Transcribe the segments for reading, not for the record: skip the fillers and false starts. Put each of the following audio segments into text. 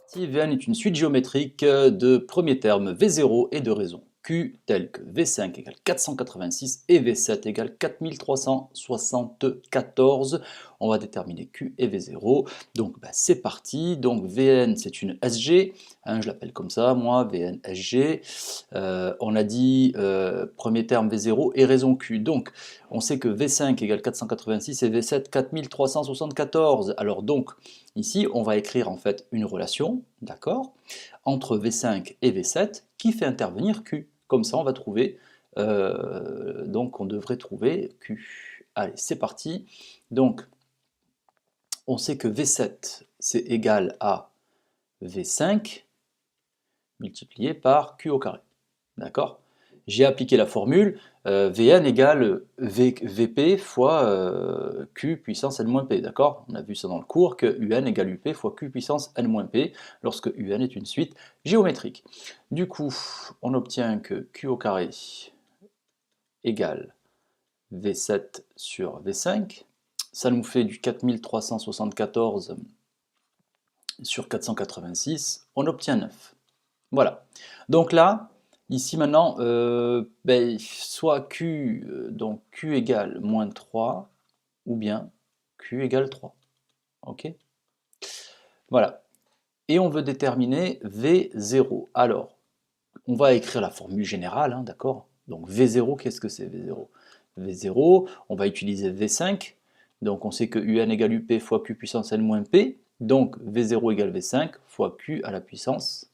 Si Vn est une suite géométrique de premiers termes V0 et de raisons Q tels que V5 égale 486 et V7 égale 4374, on va déterminer Q et V0. Donc c'est parti. Donc Vn c'est une SG, hein, je l'appelle comme ça moi, Vn SG. On a dit premier terme V0 et raison Q. Donc on sait que V5 égale 486 et V7 4374. Alors donc ici on va écrire en fait une relation, d'accord, entre V5 et V7 qui fait intervenir Q. Comme ça, on va trouver, donc on devrait trouver Q. Allez, c'est parti. Donc, on sait que V7, c'est égal à V5 multiplié par Q au carré. D'accord? J'ai appliqué la formule, Vn égale Vp fois Q puissance n-p, d'accord? On a vu ça dans le cours, que Un égale Up fois Q puissance n-p, lorsque Un est une suite géométrique. Du coup, on obtient que Q au carré égale V7 sur V5, ça nous fait du 4374 sur 486, on obtient 9. Voilà. Donc là, ici maintenant, soit Q, donc Q égale moins 3, ou bien Q égale 3. Ok? Voilà. Et on veut déterminer V0. Alors, on va écrire la formule générale, hein, d'accord? Donc V0, qu'est-ce que c'est V0? V0, on va utiliser V5. Donc on sait que Un égale Up fois Q puissance n-p. Donc V0 égale V5 fois Q à la puissance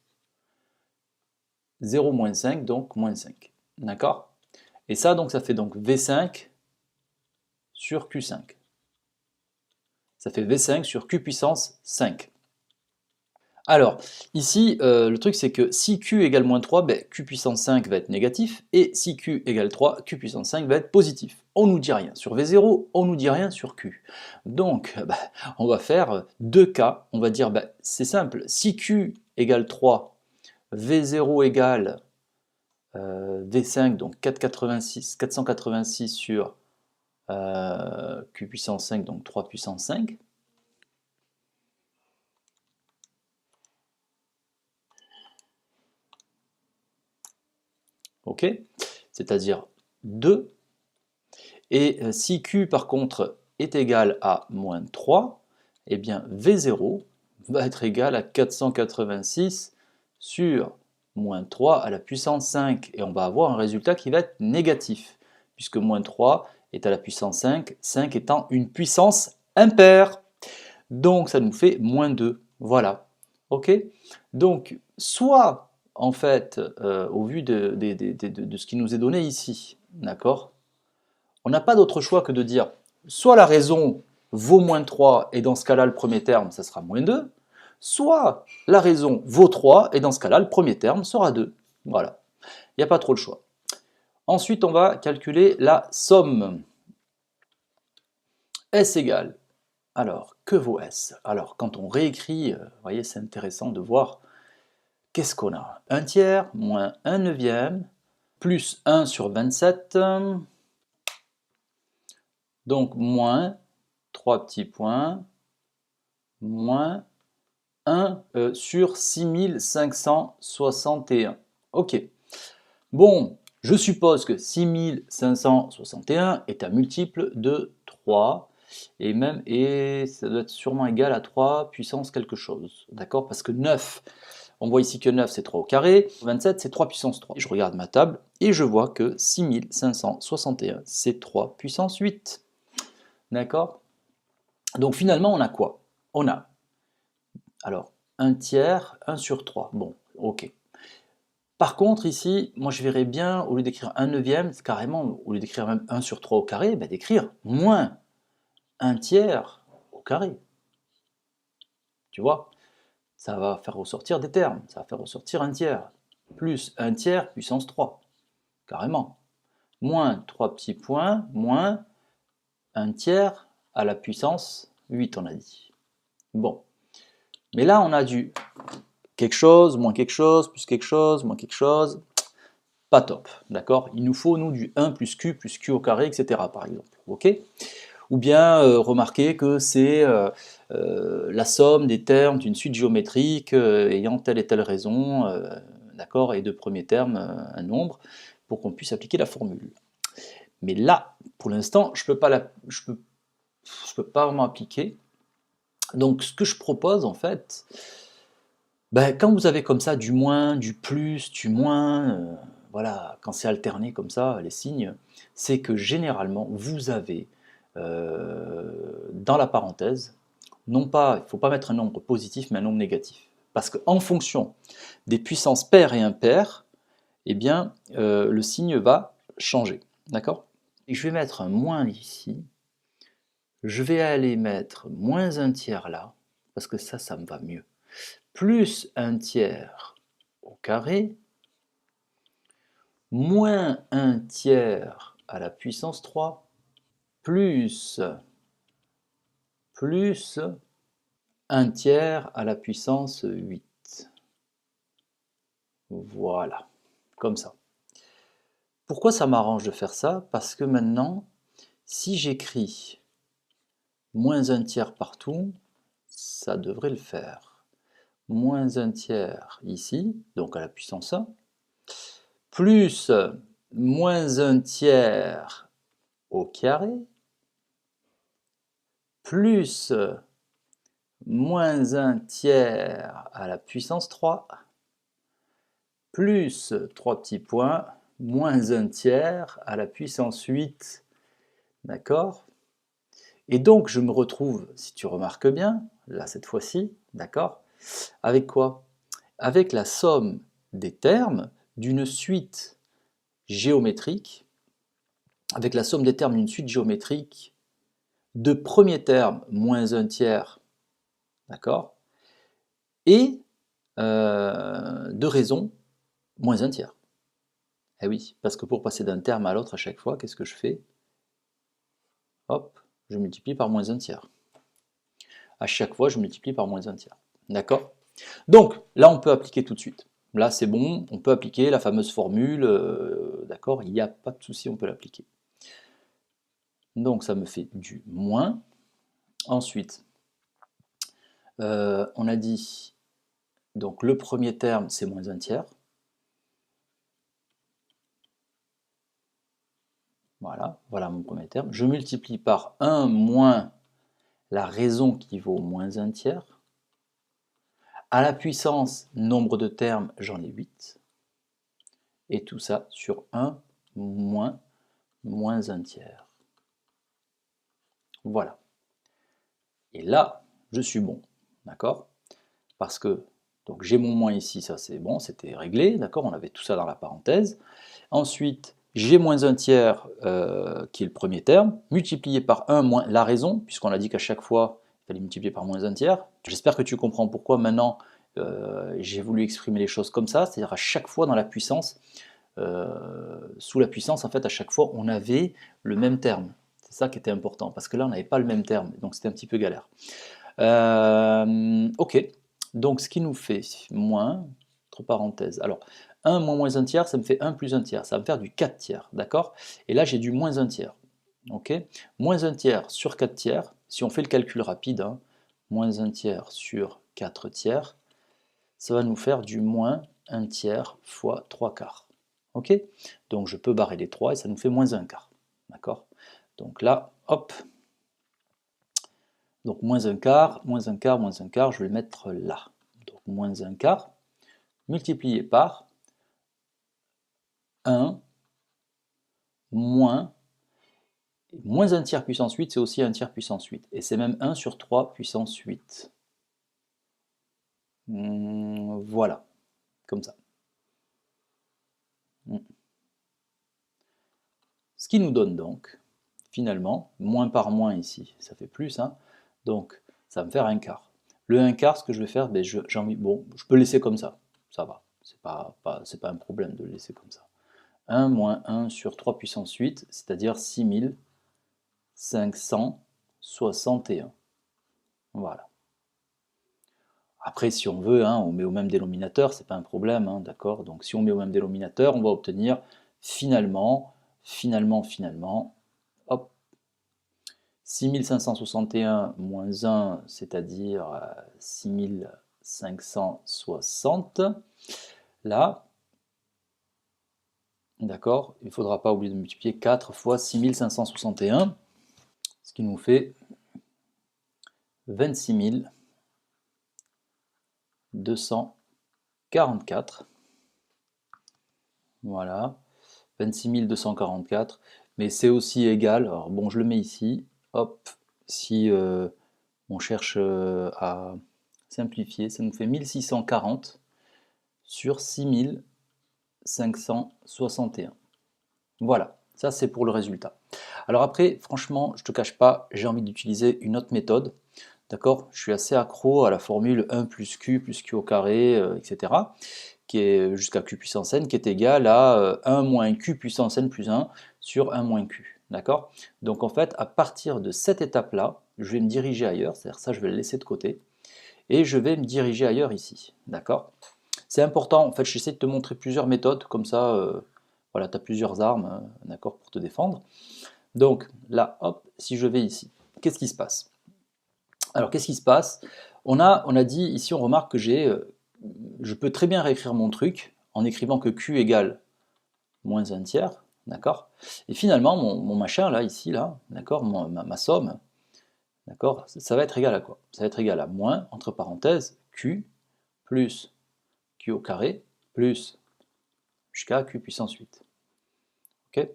0 moins 5, donc moins 5. D'accord? Et ça, donc, ça fait donc V5 sur Q5. Ça fait V5 sur Q puissance 5. Alors, ici, le truc, c'est que si Q égale moins 3, Q puissance 5 va être négatif, et si Q égale 3, Q puissance 5 va être positif. On ne nous dit rien sur V0, on ne nous dit rien sur Q. Donc, on va faire deux cas. On va dire, c'est simple, si Q égale 3, V0 égale V5, donc 486 sur Q puissance 5, donc 3 puissance 5. Ok, c'est-à-dire 2. Et si Q par contre est égal à moins 3, eh bien V0 va être égal à 486 sur moins 3 à la puissance 5. Et on va avoir un résultat qui va être négatif, puisque moins 3 est à la puissance 5, 5 étant une puissance impaire. Donc ça nous fait moins 2. Voilà. Ok? Donc, soit, en fait, au vu de ce qui nous est donné ici, d'accord, on n'a pas d'autre choix que de dire soit la raison vaut moins 3 et dans ce cas-là, le premier terme, ça sera moins 2, soit la raison vaut 3 et dans ce cas-là, le premier terme sera 2. Voilà. Il n'y a pas trop le choix. Ensuite, on va calculer la somme. S égale. Alors, que vaut S? Alors, quand on réécrit, vous voyez, c'est intéressant de voir qu'est-ce qu'on a. 1 tiers moins 1 neuvième plus 1 sur 27, donc moins 3 petits points, moins 1 sur 6561. Ok. Bon, je suppose que 6561 est un multiple de 3, et ça doit être sûrement égal à 3 puissance quelque chose. D'accord? Parce que 9, on voit ici que 9 c'est 3 au carré, 27 c'est 3 puissance 3. Je regarde ma table et je vois que 6561 c'est 3 puissance 8. D'accord? Donc finalement on a quoi? On a, alors, 1 tiers, 1 sur 3. Bon, ok. Par contre ici, moi je verrais bien, au lieu d'écrire 1 neuvième, carrément, au lieu d'écrire même 1 sur 3 au carré, d'écrire moins 1 tiers au carré. Tu vois? Ça va faire ressortir des termes, ça va faire ressortir 1 tiers, plus 1 tiers puissance 3, carrément. Moins 3 petits points, moins 1 tiers à la puissance 8, on a dit. Bon. Mais là, on a du quelque chose, moins quelque chose, plus quelque chose, moins quelque chose. pas top, d'accord? Il nous faut, nous, du 1 plus Q au carré, etc., par exemple, ok? Ou bien remarquer que c'est la somme des termes d'une suite géométrique ayant telle et telle raison, d'accord, et de premier terme, un nombre, pour qu'on puisse appliquer la formule. Mais là, pour l'instant, je peux pas vraiment appliquer. Donc ce que je propose, en fait, ben, quand vous avez comme ça du moins, du plus, du moins, voilà, quand c'est alterné comme ça, les signes, c'est que généralement, vous avez dans la parenthèse, non pas, il ne faut pas mettre un nombre positif, mais un nombre négatif. Parce qu'en fonction des puissances paires et impaires, eh bien, le signe va changer. D'accord? Et je vais mettre un moins ici. Je vais aller mettre moins un tiers là, parce que ça me va mieux. Plus un tiers au carré, moins un tiers à la puissance 3, plus un tiers à la puissance 8. Voilà, comme ça. Pourquoi ça m'arrange de faire ça? Parce que maintenant, si j'écris moins un tiers partout, ça devrait le faire. Moins un tiers ici, donc à la puissance 1, plus moins un tiers au carré, plus moins un tiers à la puissance 3, plus 3 petits points, moins un tiers à la puissance 8. D'accord? Et donc, je me retrouve, si tu remarques bien, là cette fois-ci, d'accord, avec quoi? Avec la somme des termes d'une suite géométrique, avec la somme des termes d'une suite géométrique de premier terme moins un tiers, d'accord, et de raison moins un tiers. Eh oui, parce que pour passer d'un terme à l'autre à chaque fois, qu'est-ce que je fais? Hop, je multiplie par moins un tiers. À chaque fois, je multiplie par moins un tiers. D'accord? Donc, là, on peut appliquer tout de suite. Là, c'est bon, on peut appliquer la fameuse formule, d'accord? Il n'y a pas de souci, on peut l'appliquer. Donc, ça me fait du moins. Ensuite, on a dit, donc le premier terme, c'est moins un tiers. Voilà, voilà mon premier terme. Je multiplie par 1 moins la raison qui vaut moins un tiers. À la puissance, nombre de termes, j'en ai 8. Et tout ça sur 1 moins un tiers. Voilà. Et là, je suis bon. D'accord? Parce que donc j'ai mon moins ici, ça c'est bon, c'était réglé. D'accord? On avait tout ça dans la parenthèse. Ensuite, j'ai moins un tiers qui est le premier terme, multiplié par 1 moins la raison, puisqu'on a dit qu'à chaque fois, il fallait multiplier par moins un tiers. J'espère que tu comprends pourquoi maintenant j'ai voulu exprimer les choses comme ça, c'est-à-dire à chaque fois dans la puissance, sous la puissance, en fait, à chaque fois, on avait le même terme. C'est ça qui était important, parce que là, on n'avait pas le même terme, donc c'était un petit peu galère. Ok, donc ce qui nous fait moins, entre parenthèses, alors 1 moins moins un tiers, ça me fait 1 plus un tiers, ça va me faire du 4 tiers, d'accord? Et là, j'ai du moins un tiers, ok? Moins un tiers sur 4 tiers, si on fait le calcul rapide, hein, moins un tiers sur 4 tiers, ça va nous faire du moins un tiers fois 3 quarts. Ok? Donc je peux barrer les 3 et ça nous fait moins un quart. D'accord? Donc là, hop. Donc moins un quart, moins un quart, moins un quart, je vais le mettre là. Donc moins un quart, multiplié par 1 moins, moins un tiers puissance 8, c'est aussi un tiers puissance 8. Et c'est même 1 sur 3 puissance 8. Voilà, comme ça. Ce qui nous donne donc, finalement, moins par moins ici, ça fait plus, hein, donc ça va me faire un quart. Le 1 quart, ce que je vais faire, ben, bon, je peux le laisser comme ça va, c'est pas un problème de le laisser comme ça. 1 moins 1 sur 3 puissance 8, c'est-à-dire 6561. Voilà. Après, si on veut, hein, on met au même dénominateur, c'est pas un problème, hein, d'accord? Donc si on met au même dénominateur, on va obtenir finalement, hop, 6561 moins 1, c'est-à-dire 6560. Là, d'accord, il ne faudra pas oublier de multiplier 4 fois 6561, ce qui nous fait 26 244. Voilà, 26 244. Mais c'est aussi égal, alors bon, je le mets ici, hop, si on cherche à simplifier, ça nous fait 1640 sur 6561. Voilà, ça c'est pour le résultat. Alors après, franchement, je te cache pas, j'ai envie d'utiliser une autre méthode. D'accord? Je suis assez accro à la formule 1 plus q au carré, etc. Qui est jusqu'à q puissance n, qui est égal à 1 moins q puissance n plus 1 sur 1 moins q. D'accord? Donc en fait, à partir de cette étape-là, je vais me diriger ailleurs, c'est-à-dire ça je vais le laisser de côté, et je vais me diriger ailleurs ici. D'accord? C'est important, en fait, j'essaie de te montrer plusieurs méthodes, comme ça, voilà, tu as plusieurs armes, d'accord, pour te défendre. Donc là, hop, si je vais ici, qu'est-ce qui se passe? Alors, qu'est-ce qui se passe? On a dit, ici, on remarque que je peux très bien réécrire mon truc en écrivant que Q égale moins un tiers, d'accord? Et finalement, mon machin, là, ici, là, d'accord, ma somme, d'accord, ça va être égal à quoi? Ça va être égal à moins, entre parenthèses, Q plus Q au carré plus jusqu'à Q puissance 8. Ok?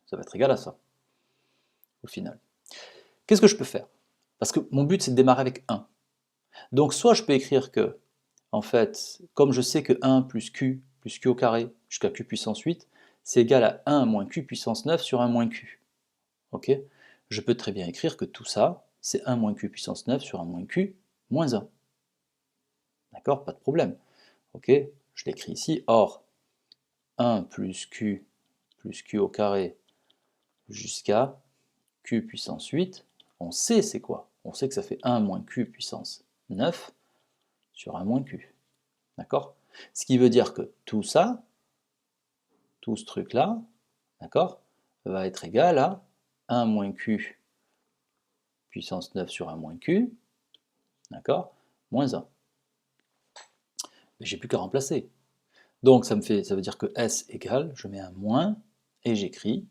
Ça va être égal à ça, au final. Qu'est-ce que je peux faire? Parce que mon but, c'est de démarrer avec 1. Donc, soit je peux écrire que, en fait, comme je sais que 1 plus Q au carré jusqu'à Q puissance 8, c'est égal à 1 moins Q puissance 9 sur 1 moins Q. Ok? Je peux très bien écrire que tout ça, c'est 1 moins Q puissance 9 sur 1 moins Q moins 1. D'accord? Pas de problème. Ok? Je l'écris ici. Or, 1 plus Q au carré jusqu'à Q puissance 8, on sait c'est quoi? On sait que ça fait 1 moins Q puissance 9 sur 1 moins Q. D'accord? Ce qui veut dire que tout ça, tout ce truc-là, d'accord, va être égal à 1 moins Q puissance 9 sur 1 moins Q, d'accord, moins 1. Mais j'ai plus qu'à remplacer. Donc ça veut dire que S égale, je mets un moins, et j'écris,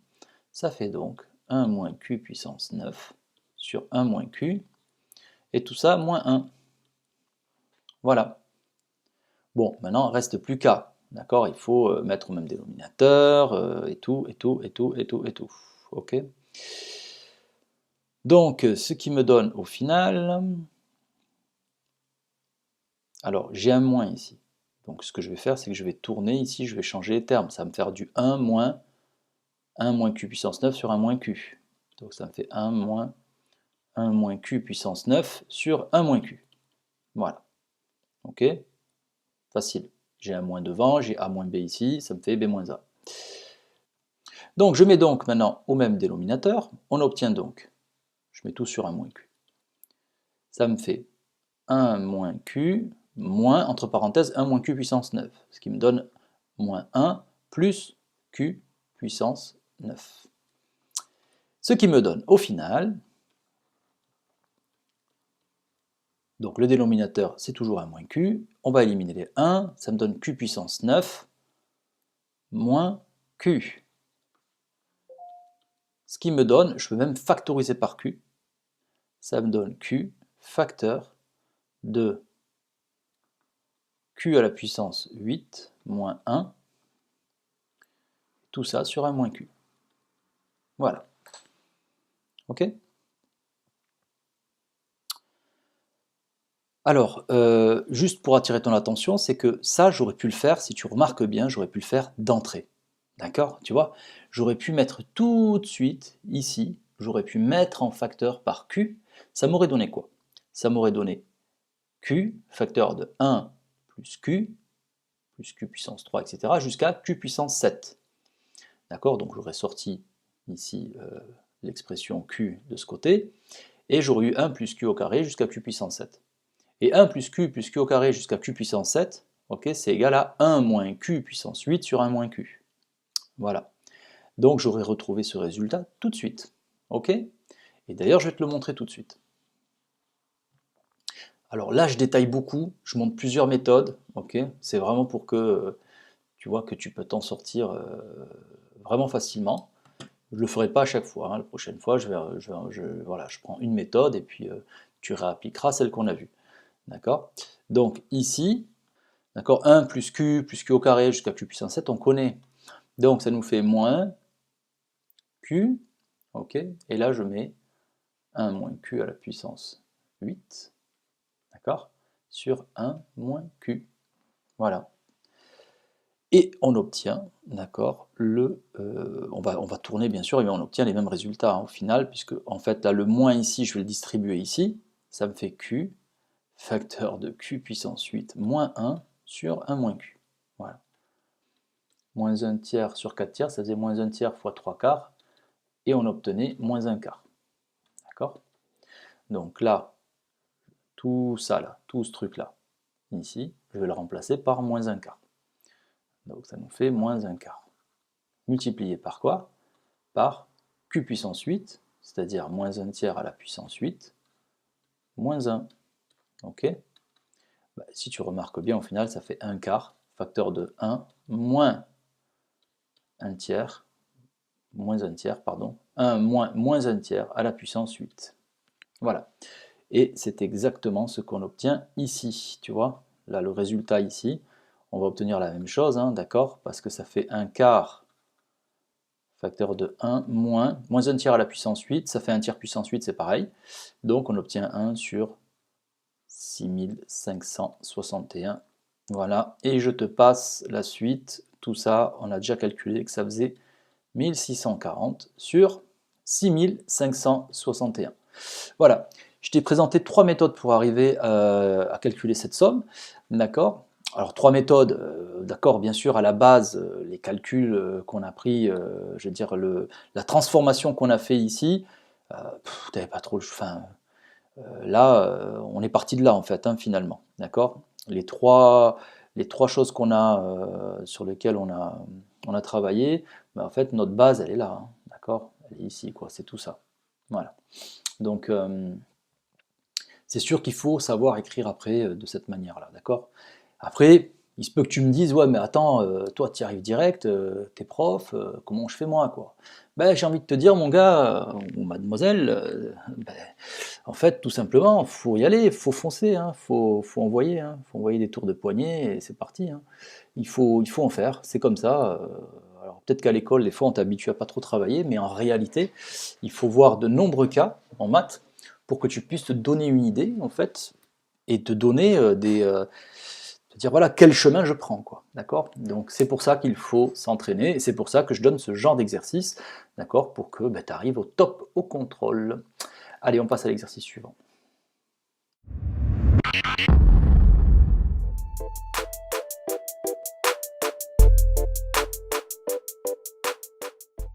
ça fait donc 1 moins Q puissance 9 sur 1 moins Q, et tout ça moins 1. Voilà. Bon, maintenant, il ne reste plus qu'à. D'accord? Il faut mettre au même dénominateur, et tout, et tout, et tout, et tout, et tout. Ok? Donc, ce qui me donne au final... Alors, j'ai un moins ici. Donc, ce que je vais faire, c'est que je vais tourner ici, je vais changer les termes. Ça va me faire du 1 moins q puissance 9 sur 1 moins q. Donc, ça me fait 1 moins q puissance 9 sur 1 moins q. Voilà. Ok? Facile. J'ai un moins devant, j'ai a moins b ici, ça me fait b moins a. Donc, je mets donc maintenant au même dénominateur. On obtient donc, je mets tout sur 1 moins q. Ça me fait 1 moins q moins, entre parenthèses, 1 moins q puissance 9, ce qui me donne moins 1 plus q puissance 9. Ce qui me donne au final, donc le dénominateur c'est toujours 1 moins q, on va éliminer les 1, ça me donne q puissance 9 moins q. Ce qui me donne, je peux même factoriser par q, ça me donne q facteur de q à la puissance 8 moins 1, tout ça sur 1 moins q. Voilà. Ok? Alors, juste pour attirer ton attention, c'est que ça, j'aurais pu le faire, si tu remarques bien, j'aurais pu le faire d'entrée. D'accord? Tu vois? J'aurais pu mettre tout de suite, ici, j'aurais pu mettre en facteur par q. Ça m'aurait donné quoi? Ça m'aurait donné q, facteur de 1 plus q puissance 3, etc., jusqu'à q puissance 7. D'accord? Donc j'aurais sorti ici l'expression q de ce côté, et j'aurais eu 1 plus q au carré jusqu'à q puissance 7. Et 1 plus q au carré jusqu'à q puissance 7, ok, c'est égal à 1 moins q puissance 8 sur 1 moins q. Voilà. Donc j'aurais retrouvé ce résultat tout de suite. Ok? Et d'ailleurs, je vais te le montrer tout de suite. Alors là, je détaille beaucoup, je montre plusieurs méthodes. Ok? C'est vraiment pour que tu vois que tu peux t'en sortir vraiment facilement. Je ne le ferai pas à chaque fois. Hein. La prochaine fois, voilà, je prends une méthode et puis tu réappliqueras celle qu'on a vue. D'accord? Donc ici, d'accord, 1 plus q au carré jusqu'à q puissance 7, on connaît. Donc ça nous fait moins q, ok, et là je mets 1 moins q à la puissance 8, d'accord, sur 1 moins q. Voilà. Et on obtient, d'accord, on va tourner bien sûr, et on obtient les mêmes résultats hein, au final, puisque en fait là le moins ici, je vais le distribuer ici, ça me fait q, facteur de q puissance 8 moins 1 sur 1 moins q. Voilà. Moins 1 tiers sur 4 tiers, ça faisait moins 1 tiers fois 3 quarts, et on obtenait moins 1 quart. D'accord? Donc là, tout ça là, tout ce truc là, ici, je vais le remplacer par moins 1 quart. Donc ça nous fait moins 1 quart. Multiplié par quoi? Par q puissance 8, c'est-à-dire moins 1 tiers à la puissance 8, moins 1. Ok? Bah, si tu remarques bien, au final, ça fait 1 quart, facteur de 1, moins 1 tiers, moins 1 tiers, pardon, 1 moins 1 tiers à la puissance 8. Voilà. Et c'est exactement ce qu'on obtient ici, tu vois. Là, le résultat ici, on va obtenir la même chose, hein, d'accord? Parce que ça fait 1 quart, facteur de 1, moins 1 tiers à la puissance 8, ça fait 1 tiers puissance 8, c'est pareil. Donc on obtient 1 sur 6561. Voilà, et je te passe la suite. Tout ça, on a déjà calculé que ça faisait 1640 sur 6561. Voilà, je t'ai présenté 3 méthodes pour arriver à calculer cette somme, d'accord? Alors 3 méthodes, d'accord, bien sûr, à la base, les calculs qu'on a pris, je veux dire, la transformation qu'on a fait ici, tu n'avais pas trop le... Enfin, là, on est parti de là, en fait, hein, finalement, d'accord? Les trois choses qu'on a, sur lesquelles on a travaillé, ben, en fait, notre base, elle est là, hein, d'accord? Elle est ici, quoi, c'est tout ça. Voilà. Donc, c'est sûr qu'il faut savoir écrire après de cette manière-là, d'accord? Après, il se peut que tu me dises, ouais, mais attends, toi, tu y arrives direct, t'es prof, comment je fais moi, quoi? Ben, j'ai envie de te dire, mon gars, ou mademoiselle, ben, en fait, tout simplement, faut y aller, faut foncer, hein, faut envoyer des tours de poignet, et c'est parti, hein. Il faut en faire, c'est comme ça. Alors peut-être qu'à l'école, des fois, on t'habitue à pas trop travailler, mais en réalité, il faut voir de nombreux cas en maths pour que tu puisses te donner une idée, en fait, et te donner te dire voilà quel chemin je prends, quoi, d'accord? Donc c'est pour ça qu'il faut s'entraîner, et c'est pour ça que je donne ce genre d'exercice, d'accord, pour que tu arrives au top au contrôle. Allez, on passe à l'exercice suivant.